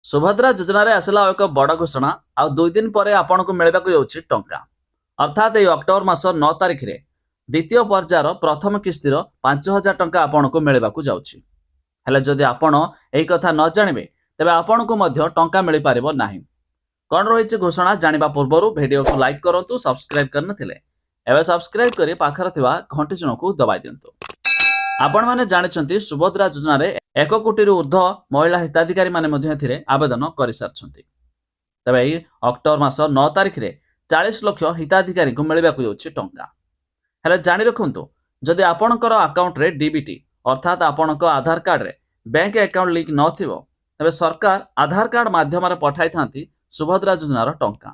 सुभद्रा योजन आसला एक बड़ घोषणा आ 2 दिन पर आपन को मिलवा टंका अर्थात ये अक्टोबर मास 9 तारिख रे द्वितीय पर्यायर प्रथम किस्तिर 5,000 टंका आपन को मिलवा हेले जदि आपण एही कथा न जानिबे तेबे आपन को मध्य टंका मिल पारिबो नाही। कौन रही घोषणा जानिबा पूर्व वीडियो को लाइक करंतु, सब्सक्राइब करनथिले एबे सब्सक्राइब करी पाखर थिबा घंटी चिन्ह को दबाई दियंतु। आपण माने जानिछंती सुभद्रा योजना रे 1 कोटी रु ऊर्ध्व महिला हिताधिकारी माने मध्य एथिरे आवेदन करि सारछंती। तबे एही अक्टोबर मास 9 तारिख रे 40 लाख हिताधिकारी को मिलबाकू जाउछि टंका। हेले जानि रखंतु जदि आपणकर अकाउंट रे डीबीटी अर्थात आपणक आधार कार्ड रे बैंक अकाउंट लिंक नथिबो तबे सरकार आधार कार्ड माध्यम रे पठाई थांती सुभद्रा योजनार टंका,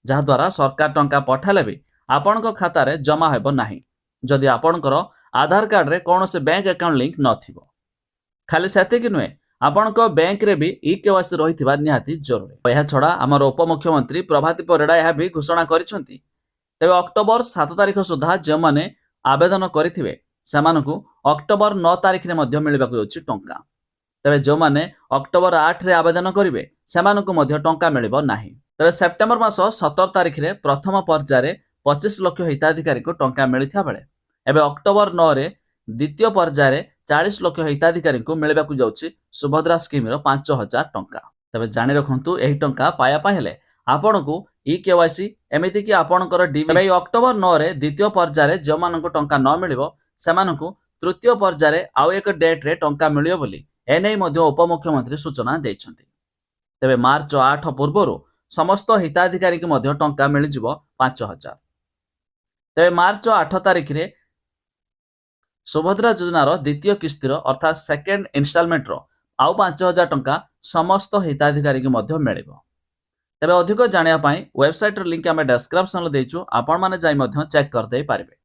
जहा द्वारा सरकार टंका पठाले भी आपणक खाता रे जमा हेबो नाही जदि आपणकर आधार कार्ड रे कौन से बैंक अकाउंट लिंक नथिबो। खाली सेतिक नुहे आपणक बैंक रे भी ई-केवाईसी रहिथिबा निहाती जरूरी। एहा छडा हमर उपमुख्यमंत्री प्रभाती परिडा यह भी घोषणा करिसंती तेबे अक्टोबर 7 तारिख सुधा जे माने आवेदन करिथिबे सेमानकु अक्टोबर 9 तारिख रे मध्य मिलबाकू जाउछि टंका। तेबे जो माने अक्टोबर 8 रे आवेदन करिवे सेमानकु मध्य टंका मिलिबो नाही। तेबे सेप्टेम्बर मास 17 तारिख रे प्रथम पर्यायर 25 लाख हिताधिकारी को टंका मिलिथा बेले एबे अक्टोबर 9 रे द्वितीय पर्यायर 40 लाख हिताधिकारी को मिलबाकू जाउछि सुभद्रा स्कीम रो 5,000 टंका। तबे जानि रखंतु एही टंका पाया पाइले आपनको ई-केवाईसी एमिति कि आपनकर डीबीटी अक्टोबर 9 रे द्वितीय पर्यायर जे मानको टंका न मिलिबो सेमानकु तृतीय पर्यायर आउ एक डेट रे टंका मिलियो बोली एनै मध्य उपमुख्यमंत्री सूचना दैछंती। तेबे मार्च 8 पूर्वरु समस्त हिताधिकारी के मध्य टंका मिल जिवो 5,000। तेबे मार्च 8 तारिख रे सुभद्रा योजनार द्वितीय किस्तिर अर्थात सेकेंड इन्स्टॉलमेंट रो आउ 5,000 टंका समस्त हिताधिकारी के मध्य मिलिबो। तेबे अधिक जानिया पाई वेबसाइट रो लिंक आमे डिस्क्रिप्शन रे देइछु, आपण माने जाई मध्य चेक कर देई पारिबे।